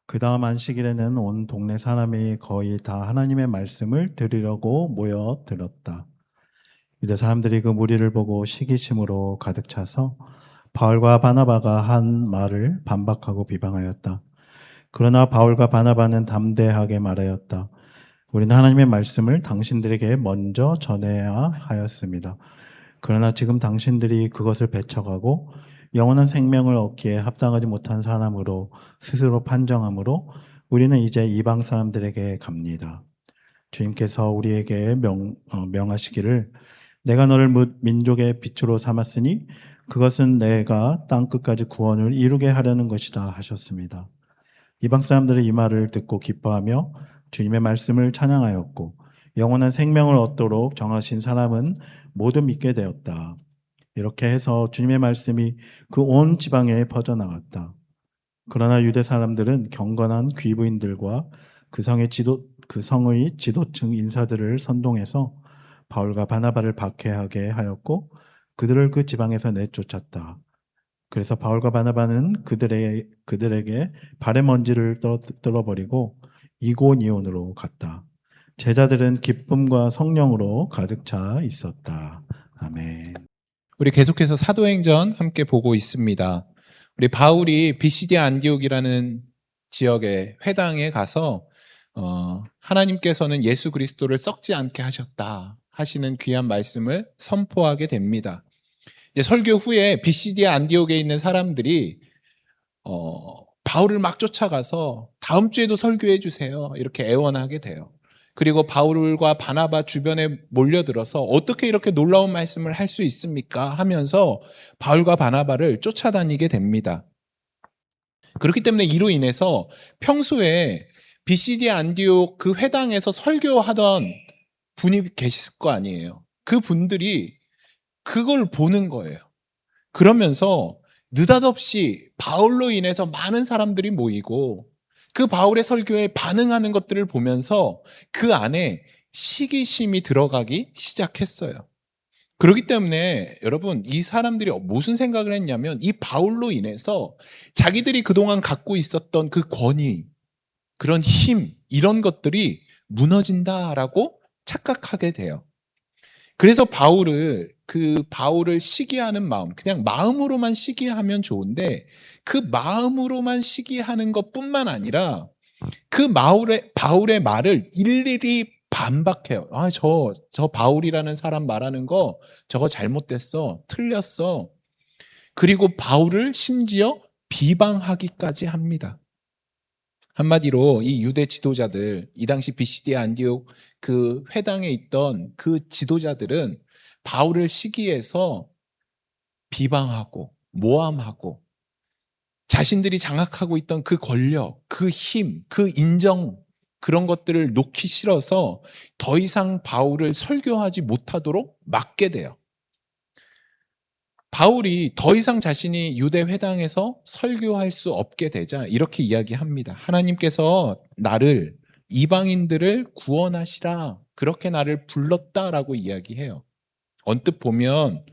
그 다음 안식일에는 온 동네 사람이 거의 다 하나님의 말씀을 들으려고 모여 들었다. 유대 사람들이 그 무리를 보고 시기심으로 가득 차서 바울과 바나바가 한 말을 반박하고 비방하였다. 그러나 바울과 바나바는 담대하게 말하였다. 우리는 하나님의 말씀을 당신들에게 먼저 전해야 하였습니다. 그러나 지금 당신들이 그것을 배척하고 영원한 생명을 얻기에 합당하지 못한 사람으로 스스로 판정하므로 우리는 이제 이방 사람들에게 갑니다. 주님께서 우리에게 명하시기를 내가 너를 뭇 민족의 빛으로 삼았으니 그것은 내가 땅 끝까지 구원을 이루게 하려는 것이다 하셨습니다. 이방 사람들의 이 말을 듣고 기뻐하며 주님의 말씀을 찬양하였고 영원한 생명을 얻도록 정하신 사람은 모두 믿게 되었다. 이렇게 해서 주님의 말씀이 그 온 지방에 퍼져나갔다. 그러나 유대 사람들은 경건한 귀부인들과 그 성의 지도층 인사들을 선동해서 바울과 바나바를 박해하게 하였고 그들을 그 지방에서 내쫓았다. 그래서 바울과 바나바는 그들에게 발의 먼지를 떨어버리고 이고니온으로 갔다. 제자들은 기쁨과 성령으로 가득 차 있었다. 아멘. 우리 계속해서 사도행전 함께 보고 있습니다. 우리 바울이 비시디아 안디옥이라는 지역의 회당에 가서 하나님께서는 예수 그리스도를 썩지 않게 하셨다 하시는 귀한 말씀을 선포하게 됩니다. 이제 설교 후에 비시디아 안디옥에 있는 사람들이 바울을 막 쫓아가서 다음 주에도 설교해 주세요 이렇게 애원하게 돼요. 그리고 바울과 바나바 주변에 몰려들어서 어떻게 이렇게 놀라운 말씀을 할 수 있습니까? 하면서 바울과 바나바를 쫓아다니게 됩니다. 그렇기 때문에 이로 인해서 평소에 비시디아 안디옥 그 회당에서 설교하던 분이 계실 거 아니에요. 그 분들이 그걸 보는 거예요. 그러면서 느닷없이 바울로 인해서 많은 사람들이 모이고 그 바울의 설교에 반응하는 것들을 보면서 그 안에 시기심이 들어가기 시작했어요. 그렇기 때문에 여러분 이 사람들이 무슨 생각을 했냐면 이 바울로 인해서 자기들이 그동안 갖고 있었던 그 권위, 그런 힘 이런 것들이 무너진다라고 착각하게 돼요. 그래서 바울을 시기하는 마음, 그냥 마음으로만 시기하면 좋은데 그 마음으로만 시기하는 것뿐만 아니라 그 바울의 말을 일일이 반박해요. 저 바울이라는 사람 말하는 거 저거 잘못됐어. 틀렸어. 그리고 바울을 심지어 비방하기까지 합니다. 한마디로 이 유대 지도자들, 이 당시 비시디아 안디옥 그 회당에 있던 그 지도자들은 바울을 시기해서 비방하고 모함하고 자신들이 장악하고 있던 그 권력, 그 힘, 그 인정 그런 것들을 놓기 싫어서 더 이상 바울을 설교하지 못하도록 막게 돼요. 바울이 더 이상 자신이 유대 회당에서 설교할 수 없게 되자 이렇게 이야기합니다. 하나님께서 나를 이방인들을 구원하시라 그렇게 나를 불렀다라고 이야기해요. 언뜻 보면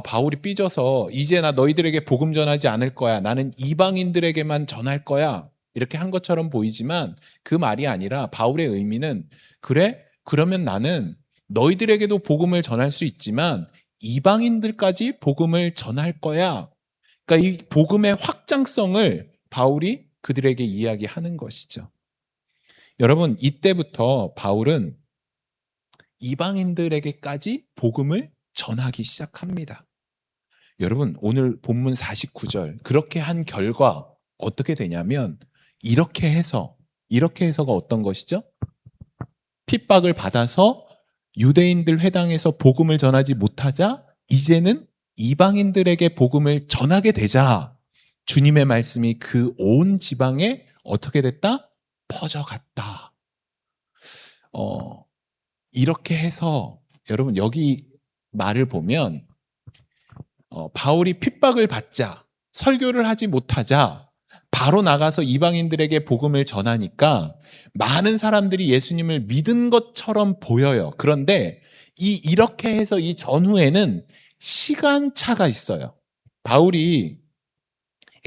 바울이 삐져서 이제 나 너희들에게 복음 전하지 않을 거야. 나는 이방인들에게만 전할 거야. 이렇게 한 것처럼 보이지만 그 말이 아니라 바울의 의미는 그래? 그러면 나는 너희들에게도 복음을 전할 수 있지만 이방인들까지 복음을 전할 거야. 그러니까 이 복음의 확장성을 바울이 그들에게 이야기하는 것이죠. 여러분, 이때부터 바울은 이방인들에게까지 복음을 전하기 시작합니다. 여러분, 오늘 본문 49절 그렇게 한 결과 어떻게 되냐면 이렇게 해서가 어떤 것이죠? 핍박을 받아서 유대인들 회당에서 복음을 전하지 못하자 이제는 이방인들에게 복음을 전하게 되자 주님의 말씀이 그 온 지방에 어떻게 됐다? 퍼져갔다. 이렇게 해서 여러분 여기 말을 보면 바울이 핍박을 받자 설교를 하지 못하자 바로 나가서 이방인들에게 복음을 전하니까 많은 사람들이 예수님을 믿은 것처럼 보여요. 그런데 이렇게 해서 이 전후에는 시간차가 있어요. 바울이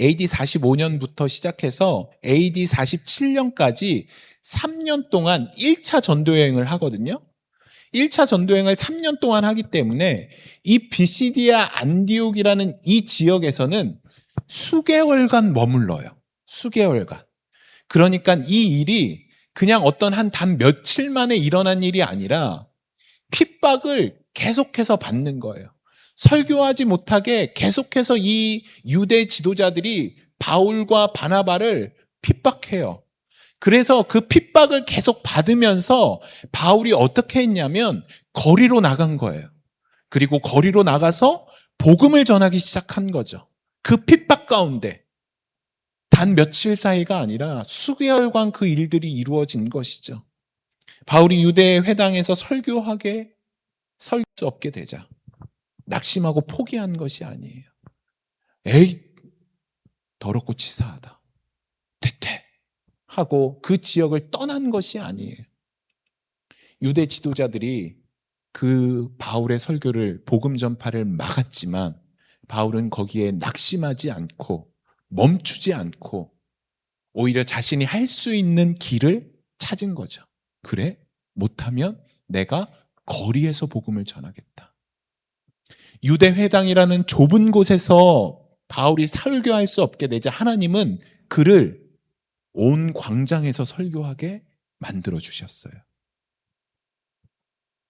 AD 45년부터 시작해서 AD 47년까지 3년 동안 1차 전도 여행을 하거든요. 1차 전도 여행을 3년 동안 하기 때문에 이 비시디아 안디옥이라는 이 지역에서는 수개월간 머물러요. 수개월간. 그러니까 이 일이 그냥 어떤 한 단 며칠 만에 일어난 일이 아니라 핍박을 계속해서 받는 거예요. 설교하지 못하게 계속해서 이 유대 지도자들이 바울과 바나바를 핍박해요. 그래서 그 핍박을 계속 받으면서 바울이 어떻게 했냐면 거리로 나간 거예요. 그리고 거리로 나가서 복음을 전하기 시작한 거죠. 그 핍박 가운데 단 며칠 사이가 아니라 수개월간 그 일들이 이루어진 것이죠. 바울이 유대 회당에서 설교하게 설 수 없게 되자 낙심하고 포기한 것이 아니에요. 에이, 더럽고 치사하다. 퇴퇴 하고 그 지역을 떠난 것이 아니에요. 유대 지도자들이 그 바울의 설교를 복음 전파를 막았지만 바울은 거기에 낙심하지 않고 멈추지 않고 오히려 자신이 할 수 있는 길을 찾은 거죠. 그래? 못하면 내가 거리에서 복음을 전하겠다. 유대 회당이라는 좁은 곳에서 바울이 설교할 수 없게 되자 하나님은 그를 온 광장에서 설교하게 만들어 주셨어요.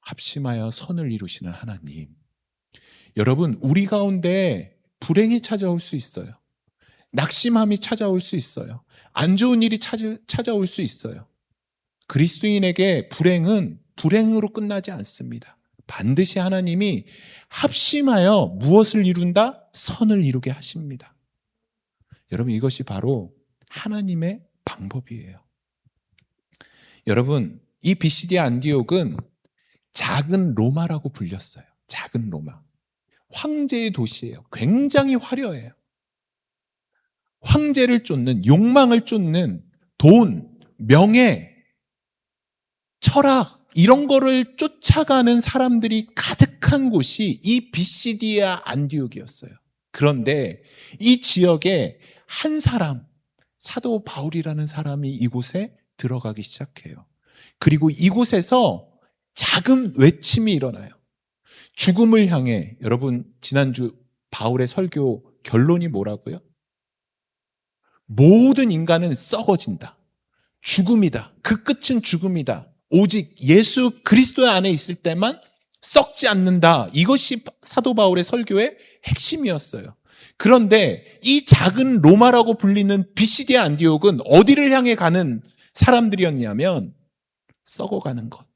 합심하여 선을 이루시는 하나님. 여러분, 우리 가운데 불행이 찾아올 수 있어요. 낙심함이 찾아올 수 있어요. 안 좋은 일이 찾아올 수 있어요. 그리스도인에게 불행은 불행으로 끝나지 않습니다. 반드시 하나님이 합심하여 무엇을 이룬다? 선을 이루게 하십니다. 여러분, 이것이 바로 하나님의 방법이에요. 여러분, 이 비시디아 안디옥은 작은 로마라고 불렸어요. 작은 로마. 황제의 도시예요. 굉장히 화려해요. 황제를 쫓는, 욕망을 쫓는 돈, 명예, 철학, 이런 거를 쫓아가는 사람들이 가득한 곳이 이 비시디아 안디옥이었어요. 그런데 이 지역에 한 사람, 사도 바울이라는 사람이 이곳에 들어가기 시작해요. 그리고 이곳에서 작은 외침이 일어나요. 죽음을 향해, 여러분, 지난주 바울의 설교 결론이 뭐라고요? 모든 인간은 썩어진다. 죽음이다. 그 끝은 죽음이다. 오직 예수 그리스도 안에 있을 때만 썩지 않는다. 이것이 사도 바울의 설교의 핵심이었어요. 그런데 이 작은 로마라고 불리는 비시디아 안디옥은 어디를 향해 가는 사람들이었냐면 썩어가는 것,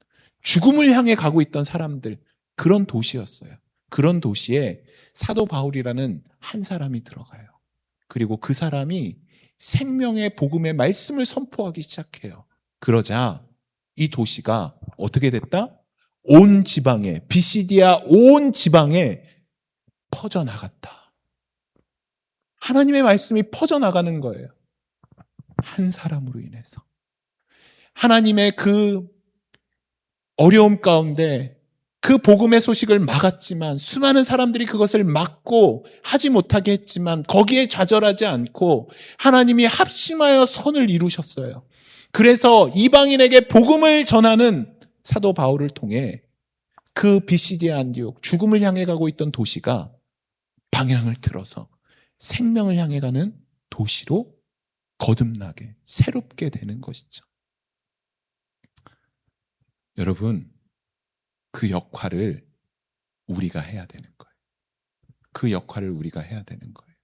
죽음을 향해 가고 있던 사람들, 그런 도시였어요. 그런 도시에 사도 바울이라는 한 사람이 들어가요. 그리고 그 사람이 생명의 복음의 말씀을 선포하기 시작해요. 그러자 이 도시가 어떻게 됐다? 온 지방에, 비시디아 온 지방에 퍼져나갔다. 하나님의 말씀이 퍼져나가는 거예요. 한 사람으로 인해서. 하나님의 그 어려움 가운데 그 복음의 소식을 막았지만 수많은 사람들이 그것을 막고 하지 못하게 했지만 거기에 좌절하지 않고 하나님이 합심하여 선을 이루셨어요. 그래서 이방인에게 복음을 전하는 사도 바울을 통해 그 비시디아 안디옥, 죽음을 향해 가고 있던 도시가 방향을 틀어서 생명을 향해 가는 도시로 거듭나게 새롭게 되는 것이죠. 여러분, 그 역할을 우리가 해야 되는 거예요. 그 역할을 우리가 해야 되는 거예요.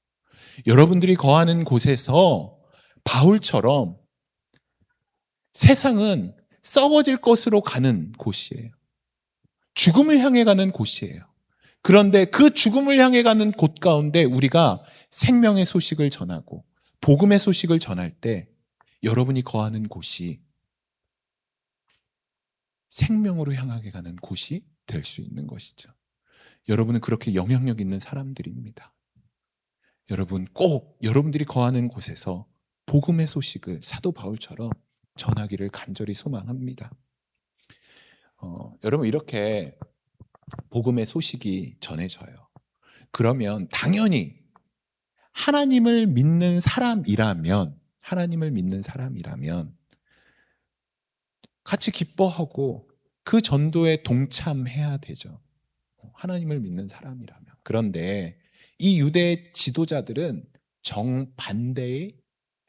여러분들이 거하는 곳에서 바울처럼 세상은 썩어질 것으로 가는 곳이에요. 죽음을 향해 가는 곳이에요. 그런데 그 죽음을 향해 가는 곳 가운데 우리가 생명의 소식을 전하고 복음의 소식을 전할 때 여러분이 거하는 곳이 생명으로 향하게 가는 곳이 될 수 있는 것이죠. 여러분은 그렇게 영향력 있는 사람들입니다. 여러분 꼭 여러분들이 거하는 곳에서 복음의 소식을 사도 바울처럼 전하기를 간절히 소망합니다. 여러분 이렇게 복음의 소식이 전해져요. 그러면 당연히 하나님을 믿는 사람이라면 같이 기뻐하고 그 전도에 동참해야 되죠. 하나님을 믿는 사람이라면. 그런데 이 유대 지도자들은 정반대의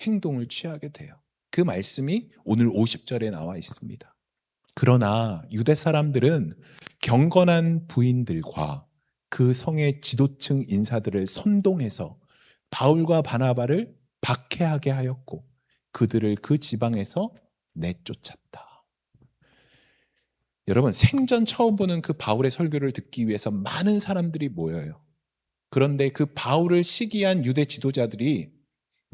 행동을 취하게 돼요. 그 말씀이 오늘 50절에 나와 있습니다. 그러나 유대 사람들은 경건한 부인들과 그 성의 지도층 인사들을 선동해서 바울과 바나바를 박해하게 하였고 그들을 그 지방에서 내쫓았다. 여러분, 생전 처음 보는 그 바울의 설교를 듣기 위해서 많은 사람들이 모여요. 그런데 그 바울을 시기한 유대 지도자들이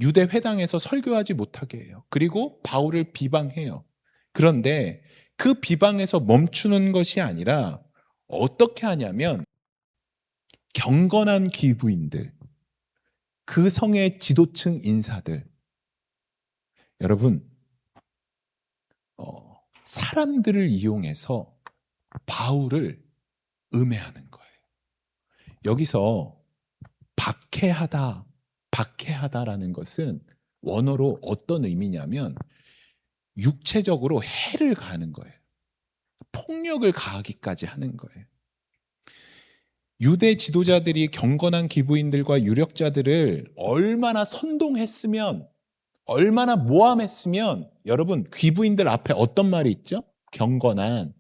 유대 회당에서 설교하지 못하게 해요. 그리고 바울을 비방해요. 그런데 그 비방에서 멈추는 것이 아니라 어떻게 하냐면 경건한 귀부인들, 그 성의 지도층 인사들, 여러분, 사람들을 이용해서 바울을 음해하는 거예요. 여기서 박해하다라는 것은 원어로 어떤 의미냐면 육체적으로 해를 가하는 거예요. 폭력을 가하기까지 하는 거예요. 유대 지도자들이 경건한 기부인들과 유력자들을 얼마나 선동했으면, 얼마나 모함했으면, 여러분, 귀부인들 앞에 어떤 말이 있죠? 경건한.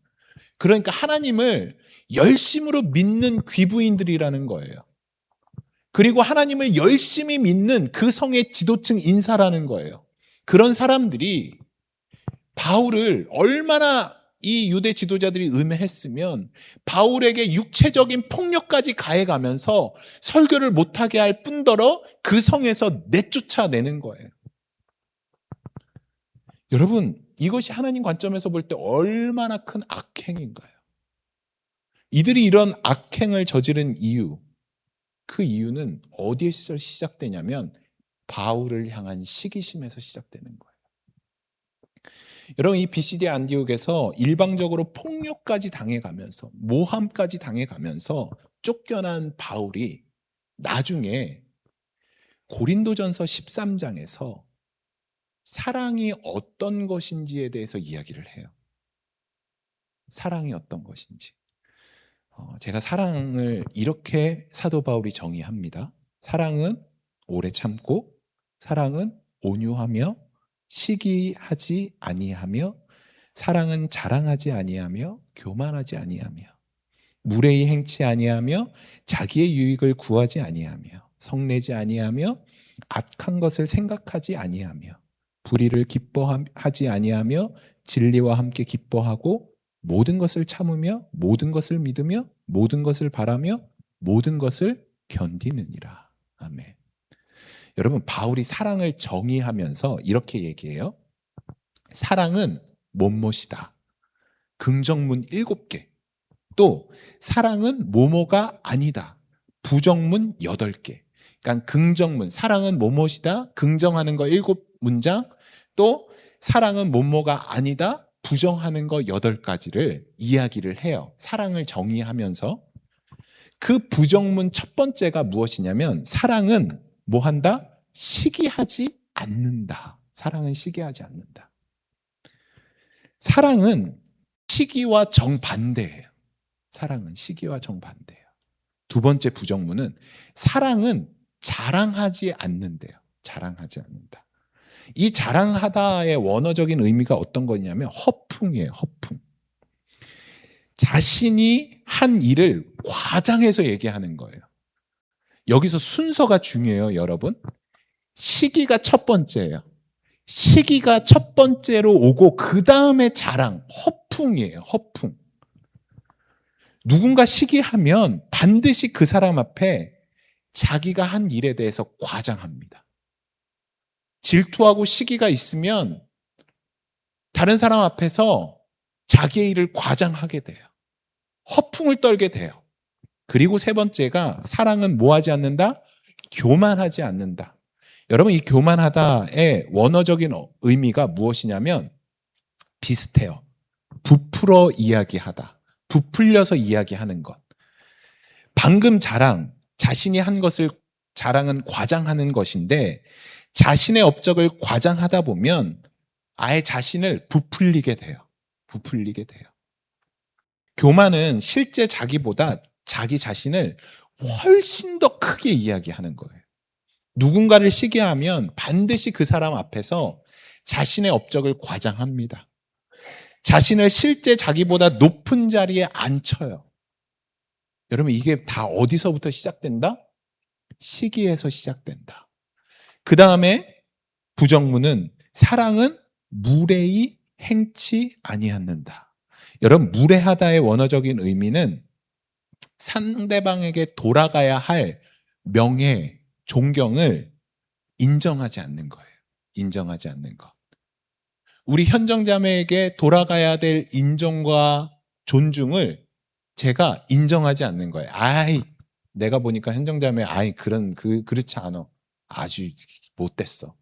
그러니까 하나님을 열심으로 믿는 귀부인들이라는 거예요. 그리고 하나님을 열심히 믿는 그 성의 지도층 인사라는 거예요. 그런 사람들이 바울을 얼마나 이 유대 지도자들이 음해했으면 바울에게 육체적인 폭력까지 가해가면서 설교를 못하게 할 뿐더러 그 성에서 내쫓아내는 거예요. 여러분, 이것이 하나님 관점에서 볼 때 얼마나 큰 악행인가요? 이들이 이런 악행을 저지른 이유, 그 이유는 어디에서 시작되냐면 바울을 향한 시기심에서 시작되는 거예요. 여러분, 이 BCD 안디옥에서 일방적으로 폭력까지 당해가면서 모함까지 당해가면서 쫓겨난 바울이 나중에 고린도전서 13장에서 사랑이 어떤 것인지에 대해서 이야기를 해요. 사랑이 어떤 것인지. 제가 사랑을 이렇게 사도 바울이 정의합니다. 사랑은 오래 참고, 사랑은 온유하며, 시기하지 아니하며, 사랑은 자랑하지 아니하며, 교만하지 아니하며, 무례히 행치 아니하며, 자기의 유익을 구하지 아니하며, 성내지 아니하며, 악한 것을 생각하지 아니하며, 불의를 기뻐하지 아니하며, 진리와 함께 기뻐하고, 모든 것을 참으며 모든 것을 믿으며 모든 것을 바라며 모든 것을 견디느니라. 아멘. 여러분, 바울이 사랑을 정의하면서 이렇게 얘기해요. 사랑은 뭐뭐이다. 긍정문 7개. 또 사랑은 뭐뭐가 아니다. 부정문 8개. 그러니까 긍정문, 사랑은 뭐뭐이다. 긍정하는 거 7문장. 또 사랑은 뭐뭐가 아니다. 부정하는 거 8가지를 이야기를 해요. 사랑을 정의하면서. 그 부정문 첫 번째가 무엇이냐면 사랑은 뭐 한다? 시기하지 않는다. 사랑은 시기하지 않는다. 사랑은 시기와 정반대예요. 사랑은 시기와 정반대예요. 두 번째 부정문은 사랑은 자랑하지 않는데요. 자랑하지 않는다. 이 자랑하다의 원어적인 의미가 어떤 거냐면 허풍이에요. 허풍. 자신이 한 일을 과장해서 얘기하는 거예요. 여기서 순서가 중요해요, 여러분. 시기가 첫 번째예요. 시기가 첫 번째로 오고 그 다음에 자랑, 허풍이에요. 허풍. 누군가 시기하면 반드시 그 사람 앞에 자기가 한 일에 대해서 과장합니다. 질투하고 시기가 있으면 다른 사람 앞에서 자기의 일을 과장하게 돼요. 허풍을 떨게 돼요. 그리고 세 번째가 사랑은 뭐 하지 않는다? 교만하지 않는다. 여러분, 이 교만하다의 원어적인 의미가 무엇이냐면 비슷해요. 부풀어 이야기하다. 부풀려서 이야기하는 것. 방금 자신이 한 것을 자랑은 과장하는 것인데 자신의 업적을 과장하다 보면 아예 자신을 부풀리게 돼요. 부풀리게 돼요. 교만은 실제 자기보다 자기 자신을 훨씬 더 크게 이야기하는 거예요. 누군가를 시기하면 반드시 그 사람 앞에서 자신의 업적을 과장합니다. 자신을 실제 자기보다 높은 자리에 앉혀요. 여러분, 이게 다 어디서부터 시작된다? 시기에서 시작된다. 그 다음에 부정문은 사랑은 무례히 행치 아니하는다. 여러분, 무례하다의 원어적인 의미는 상대방에게 돌아가야 할 명예, 존경을 인정하지 않는 거예요. 인정하지 않는 것. 우리 현정자매에게 돌아가야 될 인정과 존중을 제가 인정하지 않는 거예요. 아이, 내가 보니까 현정자매, 그렇지 않아. 아주 못됐어.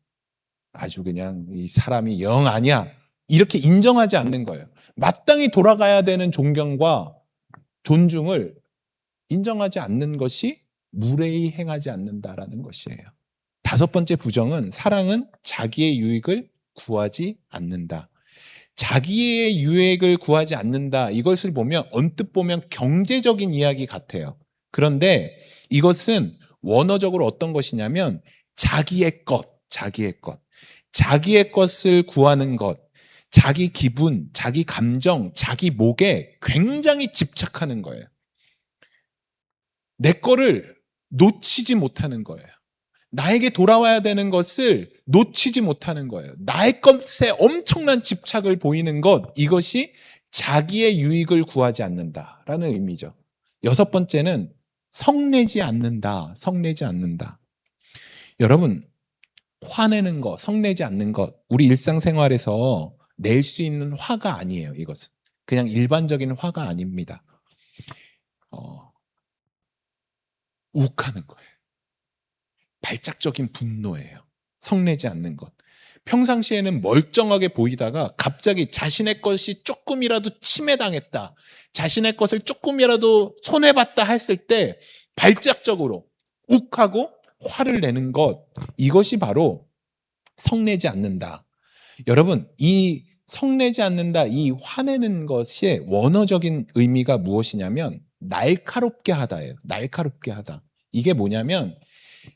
아주 그냥 이 사람이 영 아니야. 이렇게 인정하지 않는 거예요. 마땅히 돌아가야 되는 존경과 존중을 인정하지 않는 것이 무례히 행하지 않는다라는 것이에요. 다섯 번째 부정은 사랑은 자기의 유익을 구하지 않는다. 자기의 유익을 구하지 않는다. 이것을 보면 언뜻 보면 경제적인 이야기 같아요. 그런데 이것은 원어적으로 어떤 것이냐면 자기의 것을 구하는 것, 자기 기분, 자기 감정, 자기 목에 굉장히 집착하는 거예요. 내 거를 놓치지 못하는 거예요. 나에게 돌아와야 되는 것을 놓치지 못하는 거예요. 나의 것에 엄청난 집착을 보이는 것, 이것이 자기의 유익을 구하지 않는다라는 의미죠. 여섯 번째는 성내지 않는다. 여러분, 화내는 것, 성내지 않는 것, 우리 일상생활에서 낼 수 있는 화가 아니에요. 이것은 그냥 일반적인 화가 아닙니다. 욱하는 거예요. 발작적인 분노예요. 성내지 않는 것. 평상시에는 멀쩡하게 보이다가 갑자기 자신의 것이 조금이라도 침해당했다, 자신의 것을 조금이라도 손해봤다 했을 때 발작적으로 욱하고 화를 내는 것, 이것이 바로 성내지 않는다. 여러분, 이 성내지 않는다, 이 화내는 것의 원어적인 의미가 무엇이냐면 날카롭게 하다예요. 날카롭게 하다. 이게 뭐냐면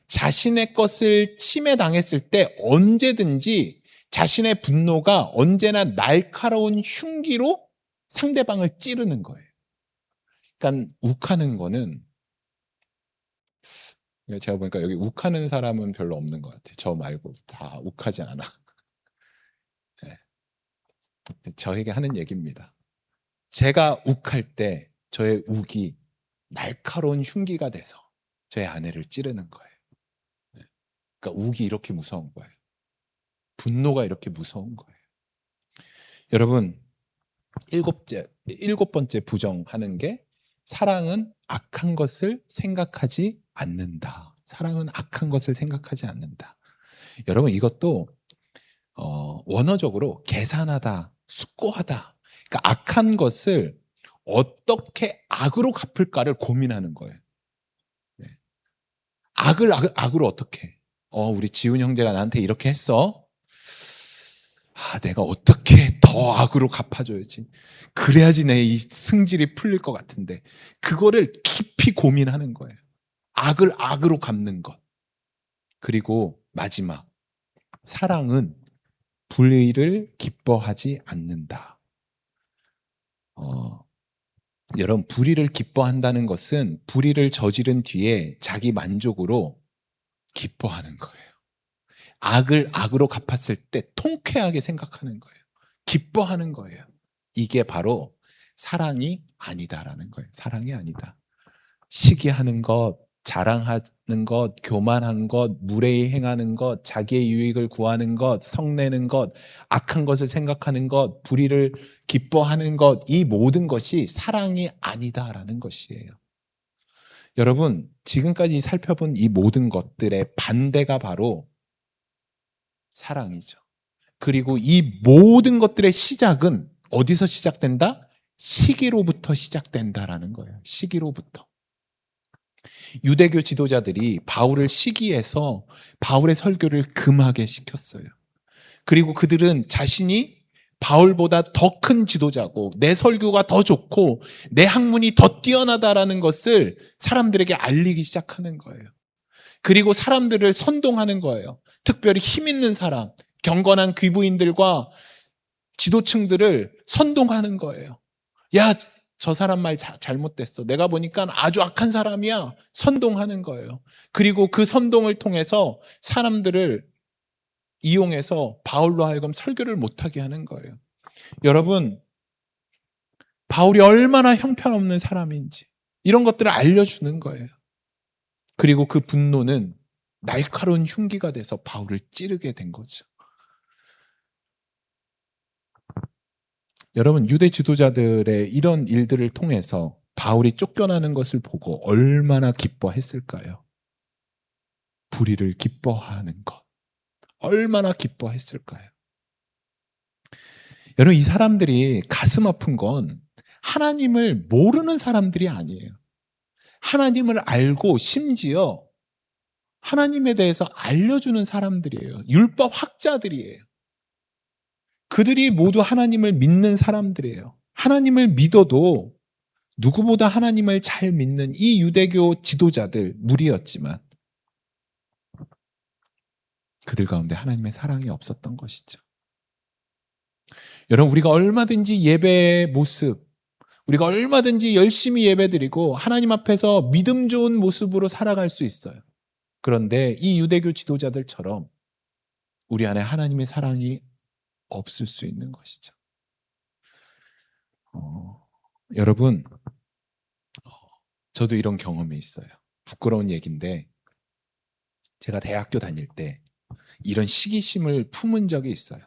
자신의 것을 침해당했을 때 언제든지 자신의 분노가 언제나 날카로운 흉기로 상대방을 찌르는 거예요. 그러니까 욱하는 거는, 제가 보니까 여기 욱하는 사람은 별로 없는 것 같아요. 저 말고 다 욱하지 않아. 네. 저에게 하는 얘기입니다. 제가 욱할 때 저의 욱이 날카로운 흉기가 돼서 저의 아내를 찌르는 거예요. 그러니까 욱이 이렇게 무서운 거예요. 분노가 이렇게 무서운 거예요. 여러분, 일곱 번째 부정하는 게 사랑은 악한 것을 생각하지 않는다. 사랑은 악한 것을 생각하지 않는다. 여러분, 이것도 원어적으로 계산하다, 숙고하다. 그러니까 악한 것을 어떻게 악으로 갚을까를 고민하는 거예요. 네. 악으로 어떻게? 우리 지훈 형제가 나한테 이렇게 했어. 내가 어떻게 더 악으로 갚아줘야지. 그래야지 내 이 승질이 풀릴 것 같은데. 그거를 깊이 고민하는 거예요. 악을 악으로 갚는 것. 그리고 마지막, 사랑은 불의를 기뻐하지 않는다. 여러분, 불의를 기뻐한다는 것은 불의를 저지른 뒤에 자기 만족으로 기뻐하는 거예요. 악을 악으로 갚았을 때 통쾌하게 생각하는 거예요. 기뻐하는 거예요. 이게 바로 사랑이 아니다라는 거예요. 사랑이 아니다. 시기하는 것, 자랑하는 것, 교만한 것, 무례히 행하는 것, 자기의 유익을 구하는 것, 성내는 것, 악한 것을 생각하는 것, 불의를 기뻐하는 것, 이 모든 것이 사랑이 아니다라는 것이에요. 여러분, 지금까지 살펴본 이 모든 것들의 반대가 바로 사랑이죠. 그리고 이 모든 것들의 시작은 어디서 시작된다? 시기로부터 시작된다라는 거예요. 시기로부터. 유대교 지도자들이 바울을 시기해서 바울의 설교를 금하게 시켰어요. 그리고 그들은 자신이 바울보다 더 큰 지도자고 내 설교가 더 좋고 내 학문이 더 뛰어나다라는 것을 사람들에게 알리기 시작하는 거예요. 그리고 사람들을 선동하는 거예요. 특별히 힘 있는 사람, 경건한 귀부인들과 지도층들을 선동하는 거예요. 야, 저 사람 말 잘못됐어. 내가 보니까 아주 악한 사람이야. 선동하는 거예요. 그리고 그 선동을 통해서 사람들을 이용해서 바울로 하여금 설교를 못하게 하는 거예요. 여러분, 바울이 얼마나 형편없는 사람인지 이런 것들을 알려주는 거예요. 그리고 그 분노는 날카로운 흉기가 돼서 바울을 찌르게 된 거죠. 여러분, 유대 지도자들의 이런 일들을 통해서 바울이 쫓겨나는 것을 보고 얼마나 기뻐했을까요? 불의를 기뻐하는 것. 얼마나 기뻐했을까요? 여러분, 이 사람들이 가슴 아픈 건 하나님을 모르는 사람들이 아니에요. 하나님을 알고 심지어 하나님에 대해서 알려주는 사람들이에요. 율법 학자들이에요. 그들이 모두 하나님을 믿는 사람들이에요. 하나님을 믿어도 누구보다 하나님을 잘 믿는 이 유대교 지도자들 무리였지만 그들 가운데 하나님의 사랑이 없었던 것이죠. 여러분, 우리가 얼마든지 예배의 모습, 우리가 얼마든지 열심히 예배드리고 하나님 앞에서 믿음 좋은 모습으로 살아갈 수 있어요. 그런데 이 유대교 지도자들처럼 우리 안에 하나님의 사랑이 없을 수 있는 것이죠. 여러분, 저도 이런 경험이 있어요. 부끄러운 얘기인데 제가 대학교 다닐 때 이런 시기심을 품은 적이 있어요.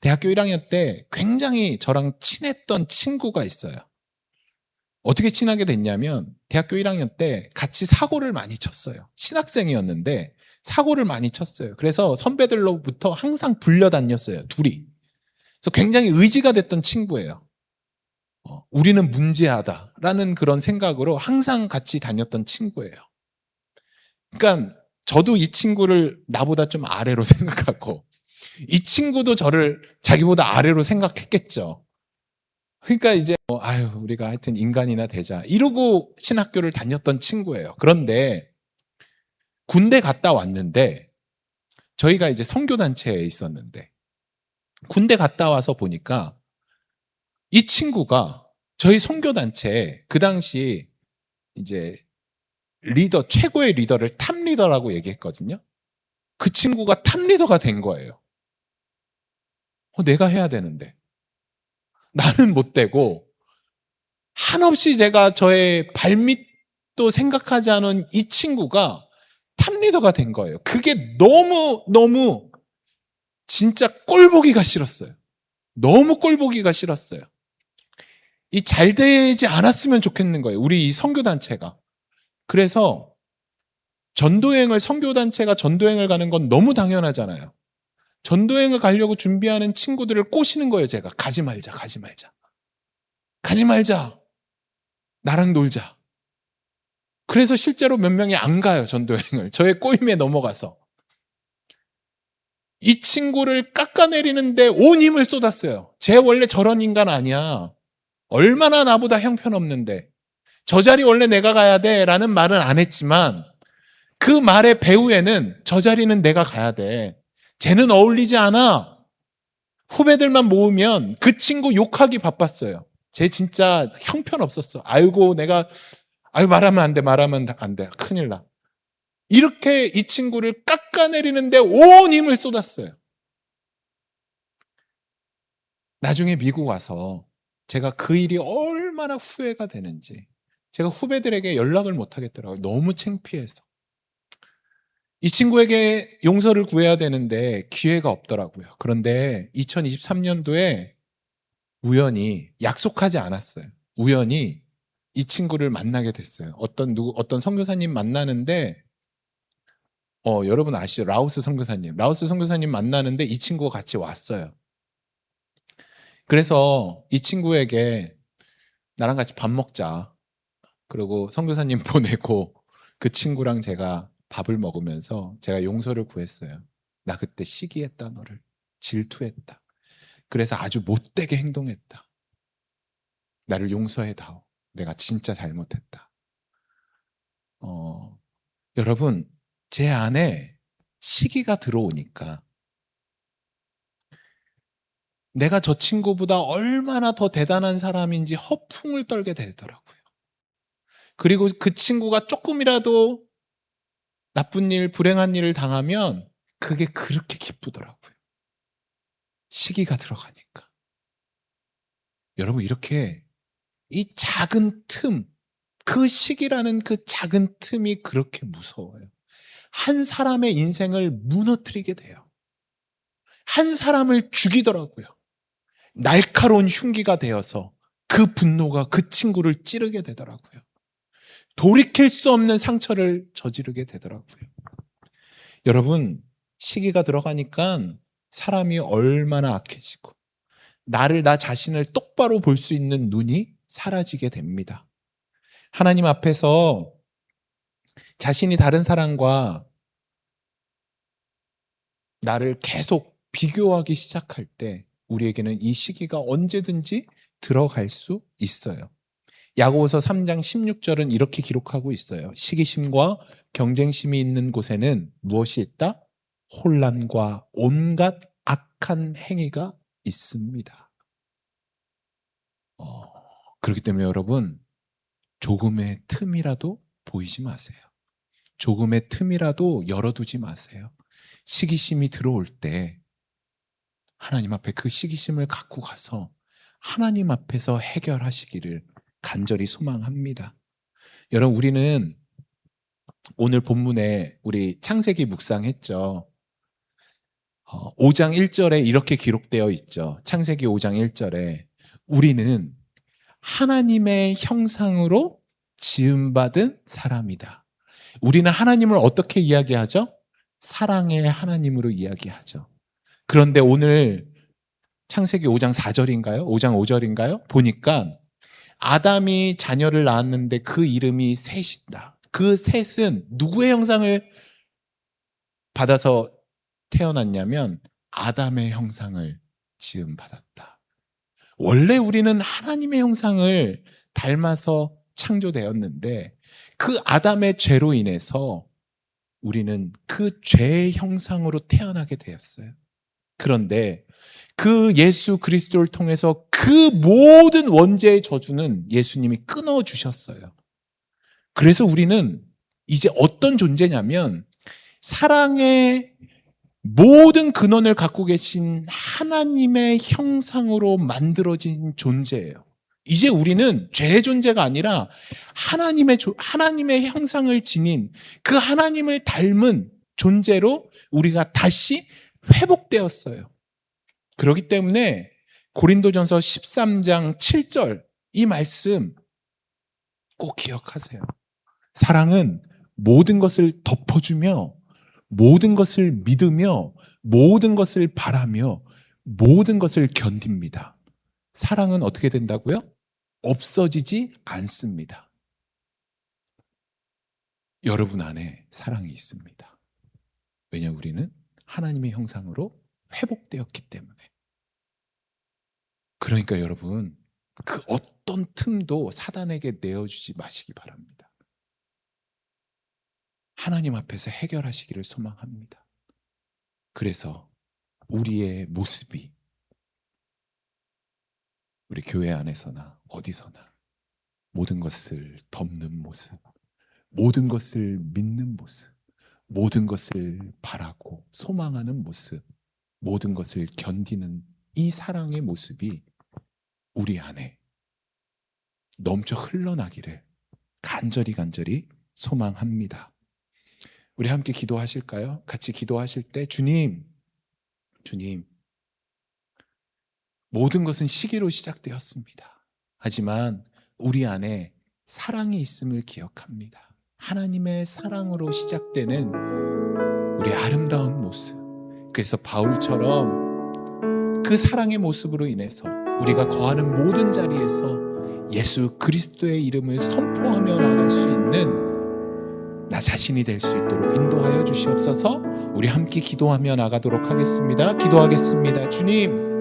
대학교 1학년 때 굉장히 저랑 친했던 친구가 있어요. 어떻게 친하게 됐냐면 대학교 1학년 때 같이 사고를 많이 쳤어요. 신학생이었는데 사고를 많이 쳤어요. 그래서 선배들로부터 항상 불려다녔어요. 둘이. 그래서 굉장히 의지가 됐던 친구예요. 우리는 문제하다라는 그런 생각으로 항상 같이 다녔던 친구예요. 그러니까 저도 이 친구를 나보다 좀 아래로 생각하고 이 친구도 저를 자기보다 아래로 생각했겠죠. 그러니까 이제 우리가 하여튼 인간이나 되자 이러고 신학교를 다녔던 친구예요. 그런데 군대 갔다 왔는데 저희가 이제 선교단체에 있었는데 군대 갔다 와서 보니까 이 친구가 저희 선교단체에 그 당시 이제 리더, 최고의 리더를 탑리더라고 얘기했거든요. 그 친구가 탑리더가 된 거예요. 내가 해야 되는데. 나는 못 되고, 한없이 제가 저의 발밑도 생각하지 않은 이 친구가 탑리더가 된 거예요. 그게 너무 진짜 꼴보기가 싫었어요. 너무 꼴보기가 싫었어요. 이 잘 되지 않았으면 좋겠는 거예요. 우리 이 선교단체가. 그래서 선교단체가 전도여행을 가는 건 너무 당연하잖아요. 전도여행을 가려고 준비하는 친구들을 꼬시는 거예요, 제가. 가지 말자. 가지 말자. 나랑 놀자. 그래서 실제로 몇 명이 안 가요, 전도여행을. 저의 꼬임에 넘어가서. 이 친구를 깎아내리는데 온 힘을 쏟았어요. 쟤 원래 저런 인간 아니야. 얼마나 나보다 형편없는데. 저 자리 원래 내가 가야 돼 라는 말은 안 했지만 그 말의 배후에는 저 자리는 내가 가야 돼. 쟤는 어울리지 않아. 후배들만 모으면 그 친구 욕하기 바빴어요. 쟤 진짜 형편없었어. 말하면 안 돼. 큰일 나. 이렇게 이 친구를 깎아내리는데 온 힘을 쏟았어요. 나중에 미국 와서 제가 그 일이 얼마나 후회가 되는지 제가 후배들에게 연락을 못 하겠더라고요. 너무 창피해서. 이 친구에게 용서를 구해야 되는데 기회가 없더라고요. 그런데 2023년도에 우연히 약속하지 않았어요. 우연히 이 친구를 만나게 됐어요. 어떤 선교사님 만나는데 여러분 아시죠? 라오스 선교사님 만나는데 이 친구가 같이 왔어요. 그래서 이 친구에게 나랑 같이 밥 먹자. 그리고 선교사님 보내고 그 친구랑 제가 밥을 먹으면서 제가 용서를 구했어요. 나 그때 시기했다, 너를. 질투했다. 그래서 아주 못되게 행동했다. 나를 용서해다오. 내가 진짜 잘못했다. 여러분, 제 안에 시기가 들어오니까 내가 저 친구보다 얼마나 더 대단한 사람인지 허풍을 떨게 되더라고요. 그리고 그 친구가 조금이라도 나쁜 일, 불행한 일을 당하면 그게 그렇게 기쁘더라고요. 시기가 들어가니까. 여러분, 이렇게 이 작은 틈, 그 시기라는 그 작은 틈이 그렇게 무서워요. 한 사람의 인생을 무너뜨리게 돼요. 한 사람을 죽이더라고요. 날카로운 흉기가 되어서 그 분노가 그 친구를 찌르게 되더라고요. 돌이킬 수 없는 상처를 저지르게 되더라고요. 여러분, 시기가 들어가니까 사람이 얼마나 악해지고 나 자신을 똑바로 볼 수 있는 눈이 사라지게 됩니다. 하나님 앞에서 자신이 다른 사람과 나를 계속 비교하기 시작할 때 우리에게는 이 시기가 언제든지 들어갈 수 있어요. 야고보서 3장 16절은 이렇게 기록하고 있어요. 시기심과 경쟁심이 있는 곳에는 무엇이 있다? 혼란과 온갖 악한 행위가 있습니다. 그렇기 때문에 여러분, 조금의 틈이라도 보이지 마세요. 조금의 틈이라도 열어두지 마세요. 시기심이 들어올 때 하나님 앞에 그 시기심을 갖고 가서 하나님 앞에서 해결하시기를 간절히 소망합니다. 여러분, 우리는 오늘 본문에 우리 창세기 묵상했죠. 5장 1절에 이렇게 기록되어 있죠. 창세기 5장 1절에 우리는 하나님의 형상으로 지음받은 사람이다. 우리는 하나님을 어떻게 이야기하죠? 사랑의 하나님으로 이야기하죠. 그런데 오늘 창세기 5장 4절인가요? 5장 5절인가요? 보니까 아담이 자녀를 낳았는데 그 이름이 셋이다. 그 셋은 누구의 형상을 받아서 태어났냐면 아담의 형상을 지음받았다. 원래 우리는 하나님의 형상을 닮아서 창조되었는데 그 아담의 죄로 인해서 우리는 그 죄의 형상으로 태어나게 되었어요. 그런데 그 예수 그리스도를 통해서 그 모든 원죄의 저주는 예수님이 끊어주셨어요. 그래서 우리는 이제 어떤 존재냐면 사랑의 모든 근원을 갖고 계신 하나님의 형상으로 만들어진 존재예요. 이제 우리는 죄의 존재가 아니라 하나님의 형상을 지닌 그 하나님을 닮은 존재로 우리가 다시 회복되었어요. 그렇기 때문에 고린도전서 13장 7절 이 말씀 꼭 기억하세요. 사랑은 모든 것을 덮어주며 모든 것을 믿으며 모든 것을 바라며 모든 것을 견딥니다. 사랑은 어떻게 된다고요? 없어지지 않습니다. 여러분 안에 사랑이 있습니다. 왜냐하면 우리는 하나님의 형상으로 회복되었기 때문에. 그러니까 여러분, 그 어떤 틈도 사단에게 내어주지 마시기 바랍니다. 하나님 앞에서 해결하시기를 소망합니다. 그래서 우리의 모습이 우리 교회 안에서나 어디서나 모든 것을 덮는 모습, 모든 것을 믿는 모습, 모든 것을 바라고 소망하는 모습, 모든 것을 견디는 이 사랑의 모습이 우리 안에 넘쳐 흘러나기를 간절히 소망합니다. 우리 함께 기도하실까요? 같이 기도하실 때 주님, 모든 것은 시기로 시작되었습니다. 하지만 우리 안에 사랑이 있음을 기억합니다. 하나님의 사랑으로 시작되는 우리 아름다운 모습. 그래서 바울처럼 그 사랑의 모습으로 인해서 우리가 거하는 모든 자리에서 예수 그리스도의 이름을 선포하며 나갈 수 있는 나 자신이 될 수 있도록 인도하여 주시옵소서. 우리 함께 기도하며 나가도록 하겠습니다. 기도하겠습니다. 주님,